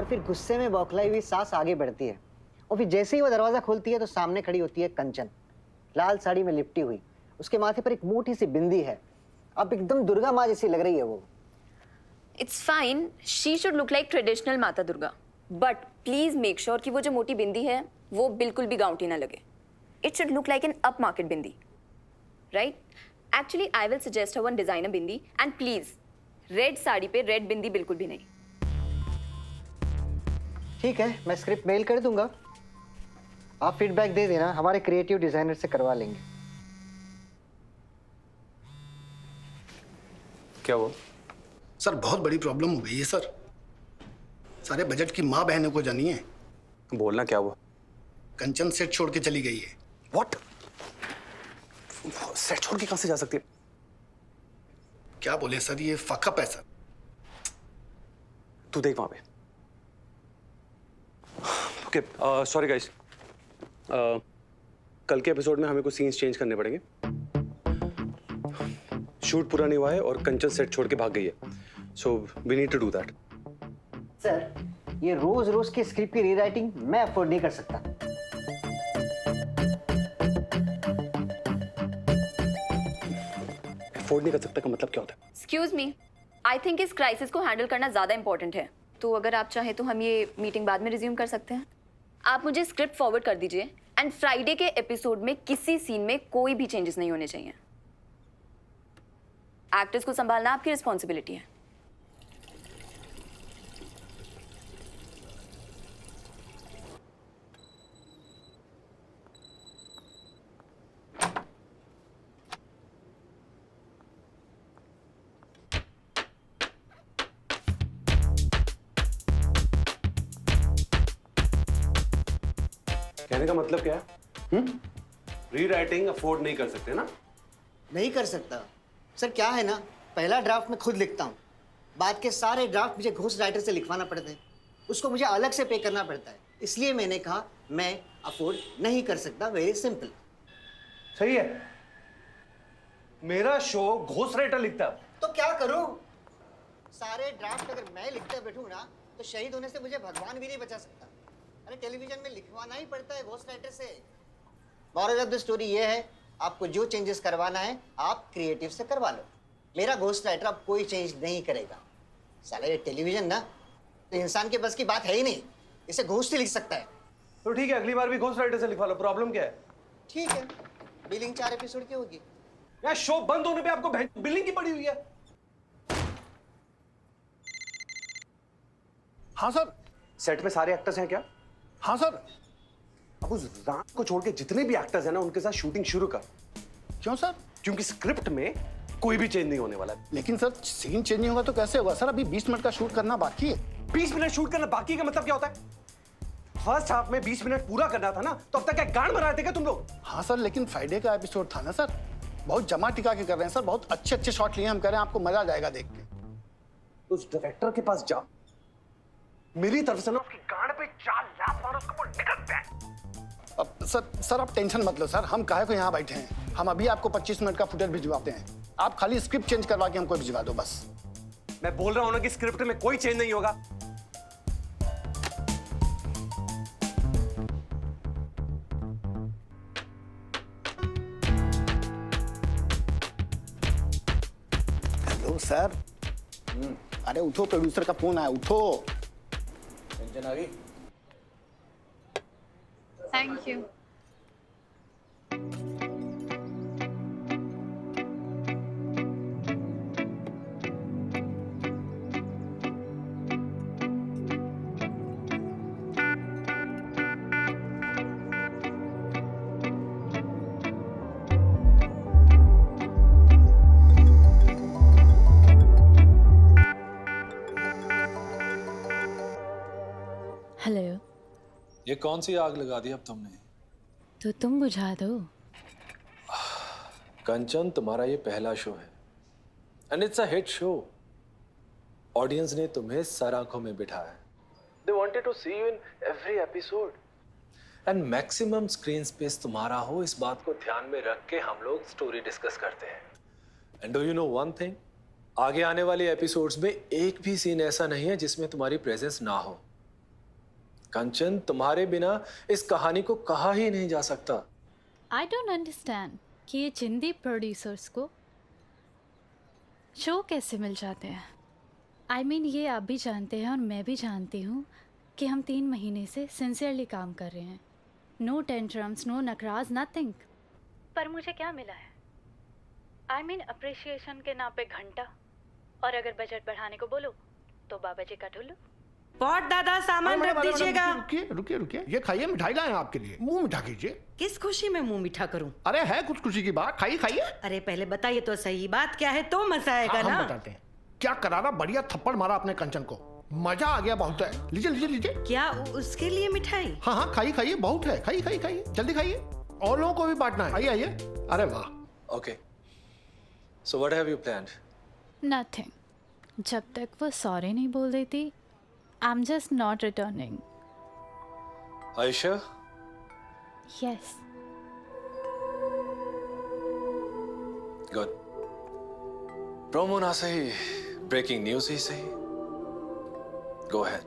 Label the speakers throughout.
Speaker 1: और फिर गुस्से में बौखलाई हुई सास आगे बढ़ती है और फिर जैसे ही वो दरवाजा खोलती है तो सामने खड़ी होती है कंचन, लाल साड़ी में लिपटी हुई। उसके माथे पर एक मोटी सी बिंदी है। अब एकदम दुर्गा माँ जैसी लग रही है वो।
Speaker 2: It's fine, she should look like traditional Mata Durga, but please make sure कि वो जो मोटी बिंदी है वो बिल्कुल भी गाउटी ना लगे. It should look like an up market bindi, right? Actually I will suggest one designer bindi, and please red sari पे रेड बिंदी बिल्कुल भी नहीं.
Speaker 1: ठीक है, मैं स्क्रिप्ट मेल कर दूंगा, आप फीडबैक दे देना, हमारे क्रिएटिव डिजाइनर से करवा लेंगे.
Speaker 3: क्या हुआ?
Speaker 4: सर बहुत बड़ी प्रॉब्लम हो गई है सर. सारे बजट की माँ बहनों को जानी है.
Speaker 3: बोलना क्या हुआ?
Speaker 4: कंचन सेट छोड़ के चली गई है.
Speaker 3: व्हाट? सेट छोड़ के कहां से जा सकती है?
Speaker 4: क्या बोले सर, ये फकअप है सर.
Speaker 3: तू देख वहां पे. ओके, सॉरी गाइस, कल के एपिसोड में हमें कुछ सीन्स चेंज करने पड़ेंगे. शूट पूरा नहीं हुआ है और कंचन सेट छोड़ के भाग गई है, so we need to do that.
Speaker 1: Sir, ये रोज रोज की स्क्रिप्ट की रीराइटिंग मैं अफोर्ड नहीं कर सकता.
Speaker 3: अफोर्ड नहीं कर सकता का मतलब क्या होता है?
Speaker 2: एक्सक्यूज मी, आई थिंक इस क्राइसिस को हैंडल करना ज्यादा इंपॉर्टेंट है, तो अगर आप चाहें तो हम ये मीटिंग बाद में रिज्यूम कर सकते हैं. आप मुझे स्क्रिप्ट फॉरवर्ड कर दीजिए, एंड फ्राइडे के एपिसोड में किसी सीन में कोई भी चेंजेस नहीं होने चाहिए. एक्टर्स को संभालना आपकी रिस्पॉन्सिबिलिटी है.
Speaker 3: कहने का मतलब क्या है? रीराइटिंग अफोर्ड नहीं कर सकते ना?
Speaker 1: नहीं कर सकता सर. क्या है ना, पहला ड्राफ्ट मैं खुद लिखता हूँ, बाद के सारे ड्राफ्ट मुझे घोस्ट राइटर से लिखवाना पड़ते हैं, उसको मुझे अलग से पे करना पड़ता है. इसलिए मैंने कहा मैं अफोर्ड नहीं कर सकता. Very simple.
Speaker 5: सही है. मेरा शो घोस्ट राइटर लिखता है.
Speaker 1: तो क्या करूं? सारे ड्राफ्ट अगर मैं लिखते बैठूं ना तो शहीद होने से मुझे भगवान भी नहीं बचा सकता. अरे टेलीविजन में लिखवाना ही पड़ता है घोस्ट राइटर से. मॉरल ऑफ द स्टोरी ये है, आपको जो चेंजेस करवाना है आप क्रिएटिव से करवा लो. मेरा घोस्ट राइटर अब कोई चेंज नहीं करेगा. साला ये टेलीविजन ना तो इंसान के बस की बात है ही नहीं, इसे घोस्ट ही लिख सकता है.
Speaker 5: तो ठीक है, अगली बार भी घोस्ट राइटर से लिखवा लो. प्रॉब्लम क्या है?
Speaker 1: ठीक है, बिलिंग 4 एपिसोड की होगी.
Speaker 5: यार शो बंद होने पे आपको बिलिंग की पड़ी हुई है.
Speaker 4: हाँ सर.
Speaker 3: सेट में सारे एक्टर्स हैं क्या?
Speaker 4: हाँ सर.
Speaker 3: अब उस राम को छोड़ के जितने भी एक्टर्स हैं ना उनके साथ शूटिंग शुरू कर.
Speaker 4: क्यों सर?
Speaker 3: क्योंकि स्क्रिप्ट में कोई भी चेंज नहीं होने वाला है.
Speaker 4: लेकिन सर सीन चेंज नहीं होगा तो कैसे होगा सर? अभी 20 मिनट का शूट करना बाकी है.
Speaker 3: 20 मिनट शूट करना बाकी का मतलब क्या होता है? फर्स्ट हाफ में 20 मिनट पूरा करना था ना, तो अब तक क्या गांड बना रहे थे क्या तुम लोग?
Speaker 4: हाँ सर, लेकिन फ्राइडे का एपिसोड था ना सर. बहुत जमा टिका के कर रहे हैं सर. बहुत अच्छे अच्छे शॉट लिए हम कह रहे हैं, आपको मजा आ जाएगा देख के.
Speaker 3: उस डायरेक्टर के पास जा, मेरी तरफ से ना उसकी गांड पे 4 लात मारो, उसको बोल निकल बैठ.
Speaker 4: अब सर आप टेंशन मत लो सर. हम काहे को यहाँ बैठे हैं. हम अभी आपको 25 मिनट का फुटेज भिजवाते हैं. आप खाली स्क्रिप्ट चेंज करवा के हमको भिजवा दो बस.
Speaker 3: मैं बोल रहा हूं ना कि स्क्रिप्ट में कोई चेंज नहीं होगा.
Speaker 4: Hello sir. अरे उठो, प्रोड्यूसर का फोन आया. उठो.
Speaker 5: टेंशन आ गई.
Speaker 6: Thank you.
Speaker 7: हेलो.
Speaker 8: ये कौन सी आग लगा दी अब तुमने?
Speaker 7: तो तुम बुझा दो.
Speaker 8: कंचन, तुम्हारा ये पहला शो है and it's a hit show. Audience ने तुम्हें सर आंखों में बिठाया. They wanted to see you in every episode and maximum screen space तुम्हारा हो, इस बात को ध्यान में रख के हम लोग स्टोरी डिस्कस करते हैं. And do you know one thing, आगे आने वाले एपिसोड्स में एक भी सीन ऐसा नहीं है जिसमें तुम्हारी प्रेजेंस ना हो. कंचन, तुम्हारे बिना इस कहानी को कहा ही नहीं जा सकता।
Speaker 7: आई डोंट अंडरस्टैंड कि ये चिंदी प्रोड्यूसर्स को शो कैसे मिल जाते हैं। आई मीन ये आप भी जानते हैं और मैं भी जानती हूँ कि हम 3 महीने से सिंसियरली काम कर रहे हैं। नो टेंट्रम्स, नो नखराज, नथिंग। पर मुझे क्या मिला है? आई मीन अप्रिशिएशन के नाम पे घंटा, और अगर बजट बढ़ाने को बोलो तो बाबा जी का ठुल्लू।
Speaker 6: पॉट दादा सामान रख दीजिएगा।
Speaker 4: रुकिए रुकिए रुकिए, ये खाइए, मिठाई लाए हैं आपके लिए, मुंह मीठा कीजिए।
Speaker 6: किस खुशी में मुंह मीठा करूं?
Speaker 4: अरे है कुछ खुशी की बात, खाइए खाइए।
Speaker 6: अरे पहले बताइए तो सही, बात क्या है तो मजा आएगा
Speaker 4: हाँ,
Speaker 6: ना।
Speaker 4: हम बताते हैं। क्या करारा बढ़िया थप्पड़ मारा अपने कंचन को, मजा आ गया बहुत है। लीजिए लीजिए लीजिए।
Speaker 6: क्या उसके लिए मिठाई?
Speaker 4: हाँ हाँ खाइए खाइए, बहुत है, खाइए खाइए खाइए, जल्दी खाइए, और लोगों को भी बांटना है। आइए आइए। अरे वाह।
Speaker 8: Okay, so what have you planned?
Speaker 7: Nothing. जब तक वो सॉरी नहीं बोल देती, I am just not returning.
Speaker 8: Are you sure?
Speaker 7: Yes.
Speaker 8: Good. Promo ना सही, ब्रेकिंग न्यूज ही सही। Go ahead.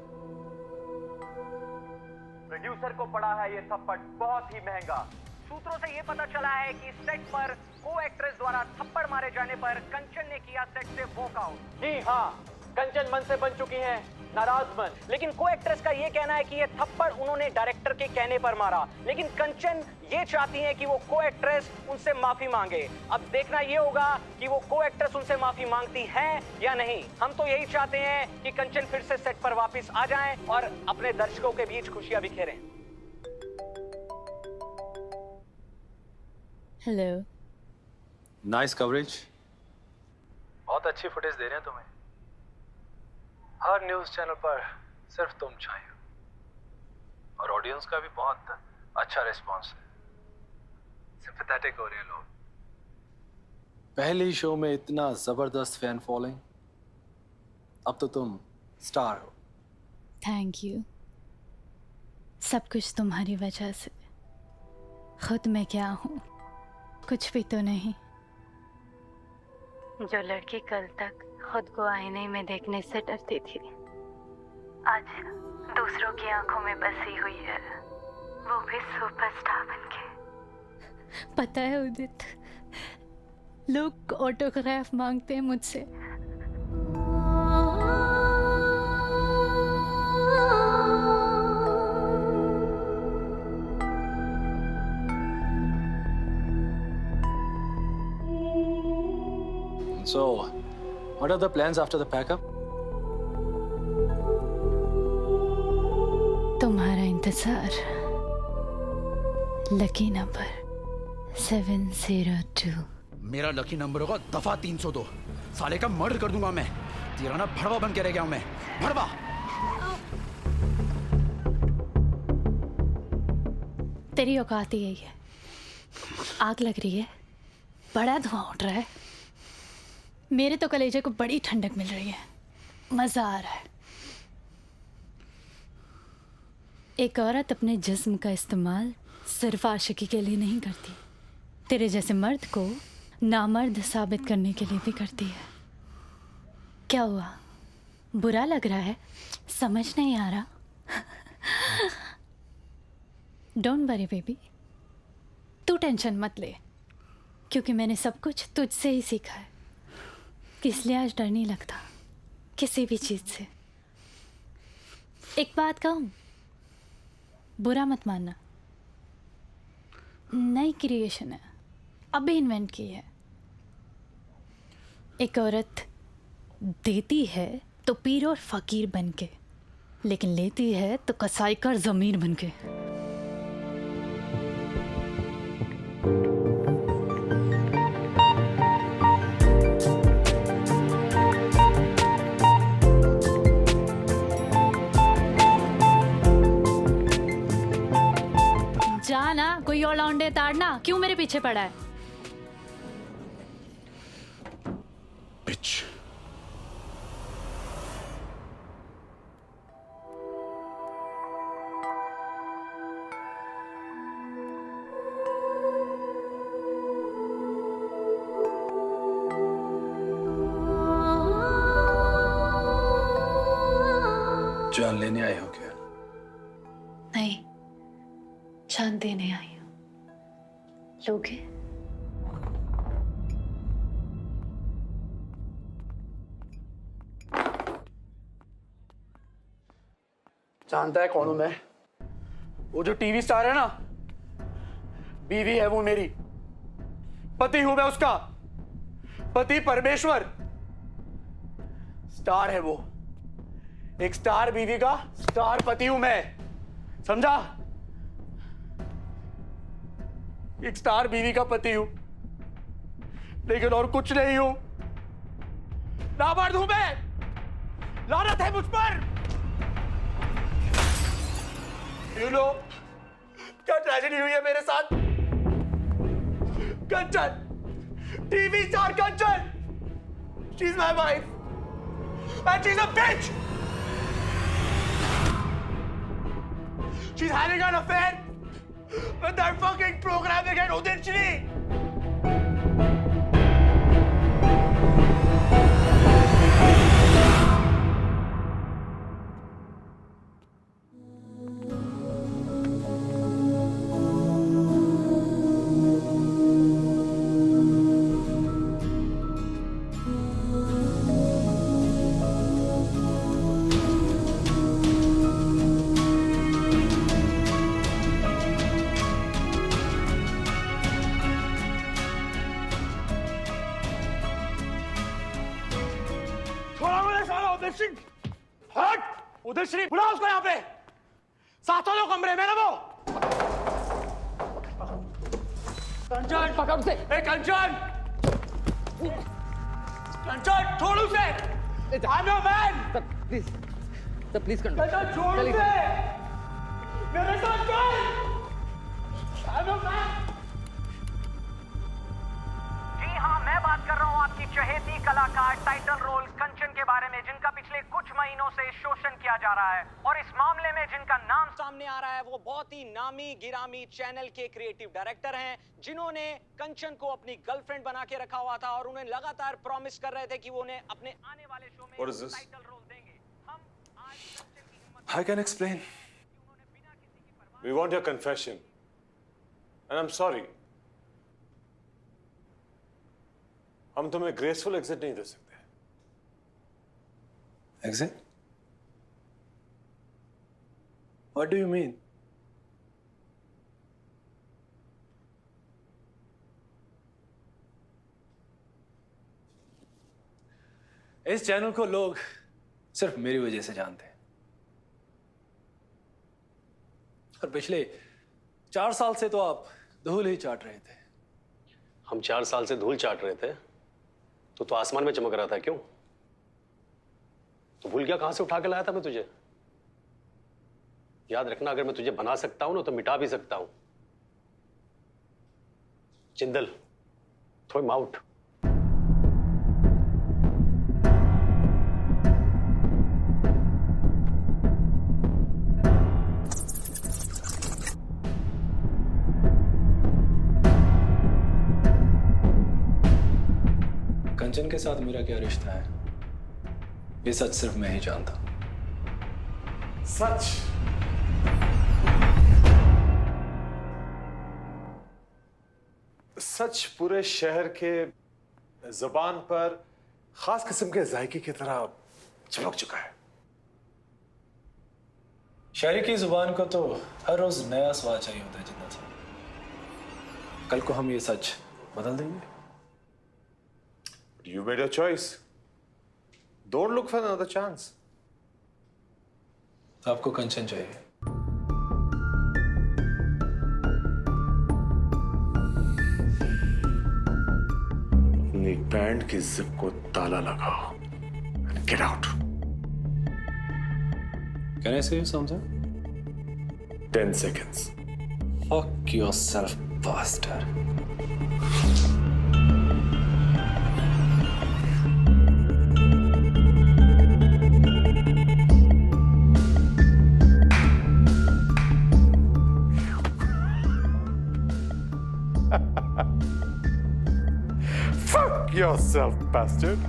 Speaker 9: प्रोड्यूसर को पड़ा है ये थप्पड़ बहुत ही महंगा। सूत्रों से ये पता चला है कि सेट पर को एक्ट्रेस द्वारा थप्पड़ मारे जाने पर कंचन ने किया सेट से वॉकआउट। जी हाँ, कंचन मन से बन चुकी हैं नाराज मन, लेकिन को एक्ट्रेस का ये कहना है कि ये थप्पड़ उन्होंने डायरेक्टर के कहने पर मारा, लेकिन कंचन ये चाहती हैं कि वो को एक्ट्रेस उनसे माफी मांगे। अब देखना ये होगा कि वो को एक्ट्रेस उनसे माफी मांगती है या नहीं। हम तो यही चाहते हैं कि कंचन फिर से सेट पर वापस आ जाएं और अपने दर्शकों के बीच खुशियां बिखेरें।
Speaker 7: हेलो।
Speaker 8: नाइस कवरेज, बहुत अच्छी फुटेज दे रहे हैं तुम्हें। हर न्यूज चैनल पर सिर्फ तुम छाए हो, और ऑडियंस का भी बहुत अच्छा रिस्पांस है। सिंपैथेटिक हो रहे हैं लोग। पहले ही शो में इतना जबरदस्त फैन फॉलोइंग, अब तो तुम स्टार हो।
Speaker 7: Thank you. सब कुछ तुम्हारी वजह से। खुद मैं क्या हूँ, कुछ भी तो नहीं। जो लड़की कल तक खुद को आईने में देखने से डरती थी, आज दूसरों की आंखों में बसी हुई है, वो भी सुपरस्टार बनके। पता है उदित, लोग ऑटोग्राफ मांगते हैं मुझसे।
Speaker 8: So, what are the plans after the pack-up?
Speaker 7: तुम्हारा इंतजार। Lucky number 702।
Speaker 10: मेरा लकी नंबर होगा दफा 302। साले का मर्डर कर दूंगा मैं। तेरा ना भड़वा बन के रह गया हूं मैं, भड़वा।
Speaker 7: तेरी औकात ही यही है। आग लग रही है, बड़ा धुआं उठ रहा है, मेरे तो कलेजे को बड़ी ठंडक मिल रही है, मजा आ रहा है। एक औरत अपने जिस्म का इस्तेमाल सिर्फ आशिकी के लिए नहीं करती, तेरे जैसे मर्द को नामर्द साबित करने के लिए भी करती है। क्या हुआ, बुरा लग रहा है? समझ नहीं आ रहा? डोंट वरी बेबी, तू टेंशन मत ले, क्योंकि मैंने सब कुछ तुझसे ही सीखा है, इसलिए आज डर नहीं लगता किसी भी चीज से। एक बात कहूं, बुरा मत मानना, नई क्रिएशन है, अभी इन्वेंट की है। एक औरत देती है तो पीर और फकीर बनके, लेकिन लेती है तो कसाई कर जमीर बनके। जाना, कोई और लौंडे ताड़ना, क्यों मेरे पीछे पड़ा है?
Speaker 10: बिच।
Speaker 8: जान लेने आए हो क्या?
Speaker 7: जान देने आई हूँ, लोगे?
Speaker 10: जानता है कौन हूं मैं? वो जो टीवी स्टार है ना, बीवी है वो मेरी, पति हूं मैं उसका, पति परमेश्वर। स्टार है वो, एक स्टार बीवी का स्टार पति हूं मैं, समझा? एक स्टार बीवी का पति हूं, लेकिन और कुछ नहीं हूं। नामर्द हूं मैं, लानत है मुझ पर। You know, क्या ट्रेजेडी हुई है मेरे साथ? Kanchan, TV star Kanchan, she's my wife and she's a bitch. She's having an affair with that fucking program again, Udit Shri. हट! उदय श्री, बुलाओ उसको यहाँ पे। सातों लोग कमरे में ना वो। कंचन, पकड़ उसे। ए कंचन! कंचन, छोड़ उसे। I'm your man.
Speaker 11: Sir please
Speaker 10: Kanchan, छोड़ उसे। मेरे साथ चल। I'm your man.
Speaker 9: जी हाँ, मैं बात कर रहा हूँ आपकी चहेती कलाकार टाइटल रोल कंचन के बारे में, जिनका पिछले कुछ महीनों से शोषण किया जा रहा है। और इस मामले में जिनका नाम सामने आ रहा है वो बहुत ही नामी गिरामी चैनल के क्रिएटिव डायरेक्टर हैं, जिन्होंने कंचन को अपनी गर्लफ्रेंड बना के रखा हुआ था और उन्हें लगातार प्रॉमिस कर रहे थे कि वो उन्हें अपने आने वाले शो में टाइटल रोल देंगे। हम आज
Speaker 8: I can explain.
Speaker 12: We want your confession. And I'm sorry. हम तुम्हें ग्रेसफुल एग्जिट नहीं दे सकते।
Speaker 8: Exit? What do you mean? इस चैनल को लोग सिर्फ मेरी वजह से जानते हैं और पिछले 4 साल से तो आप धूल ही चाट रहे थे।
Speaker 3: हम 4 साल से धूल चाट रहे थे तो आसमान में चमक रहा था क्यों? तो भूल गया कहां से उठा के लाया था मैं तुझे? याद रखना, अगर मैं तुझे बना सकता हूं ना तो मिटा भी सकता हूं। Jindal, throw him out.
Speaker 8: Kanchan के साथ मेरा क्या रिश्ता है, ये सच सिर्फ मैं ही जानता।
Speaker 12: सच? सच पूरे शहर के जुबान पर खास किस्म के जायके की तरह चमक चुका है।
Speaker 8: शहरी की जुबान को तो हर रोज नया स्वाद चाहिए होता है जिंदा सा। कल को हम ये सच बदल देंगे।
Speaker 12: You made your choice. Don't look for another chance.
Speaker 8: आपको कंचन चाहिए।
Speaker 12: अपनी पैंट की जिप को ताला लगाओ। Get out.
Speaker 8: Can I say you something?
Speaker 12: 10 seconds.
Speaker 8: Fuck yourself, bastard.
Speaker 12: Fuck yourself, bastard.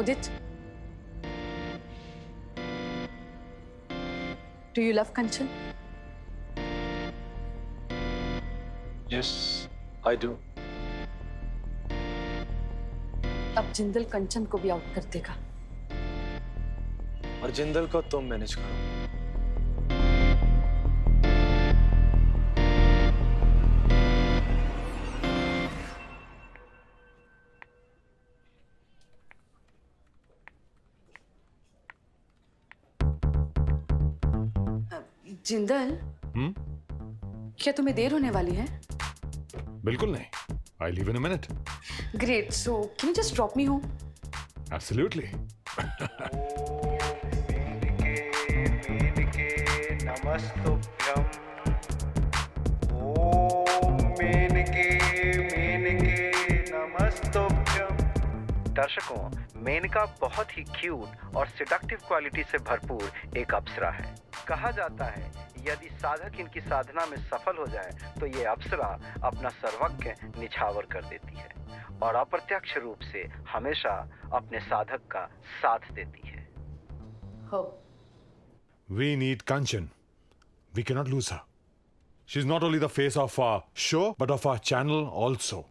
Speaker 13: Udit, do you love Kanchan?
Speaker 8: Yes, I do.
Speaker 13: अब जिंदल कंचन को भी आउट कर देगा।
Speaker 8: और जिंदल को तुम मैनेज करो।
Speaker 13: जिंदल, क्या तुम्हें देर होने वाली है?
Speaker 12: बिल्कुल नहीं. I'll leave in a minute.
Speaker 13: Great. So, can you just drop me home?
Speaker 12: Absolutely.
Speaker 9: नमस्तुभ्यं ओम मेनके नमस्तुभ्यं। दर्शकों, मेनका बहुत ही क्यूट और सिडक्टिव क्वालिटी से भरपूर एक अप्सरा है। कहा जाता है यदि साधक इनकी साधना में सफल हो जाए तो ये अप्सरा अपना सर्वज्ञ निछावर कर देती है और अप्रत्यक्ष रूप से हमेशा अपने साधक का साथ देती है।
Speaker 12: We need Kanchan. We cannot lose her. She's not only the face of our show, but of our channel also.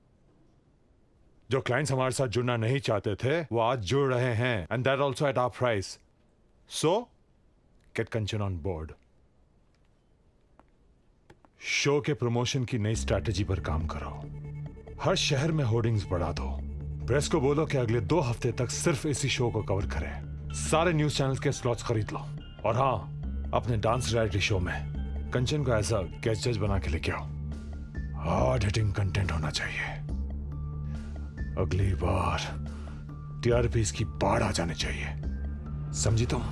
Speaker 12: जो clients हमारे साथ जुड़ना नहीं चाहते थे, वो आज जुड़ रहे हैं, and that also at our price. So, get Kanchan on board. Show के प्रमोशन की नई स्ट्रैटेजी पर काम करो। हर शहर में होर्डिंग्स बढ़ा दो। प्रेस को बोलो कि अगले 2 हफ्ते तक सिर्फ इसी शो को कवर करें। सारे न्यूज चैनल्स के स्लॉट्स खरीद लो। और हाँ, अपने डांस रियलिटी शो में कंचन को ऐसा गेस्ट जज बना के लेके आओ। हार्ड हिटिंग कंटेंट होना चाहिए। अगली बार टीआरपी की बाढ़ आ जानी चाहिए। समझी तुम?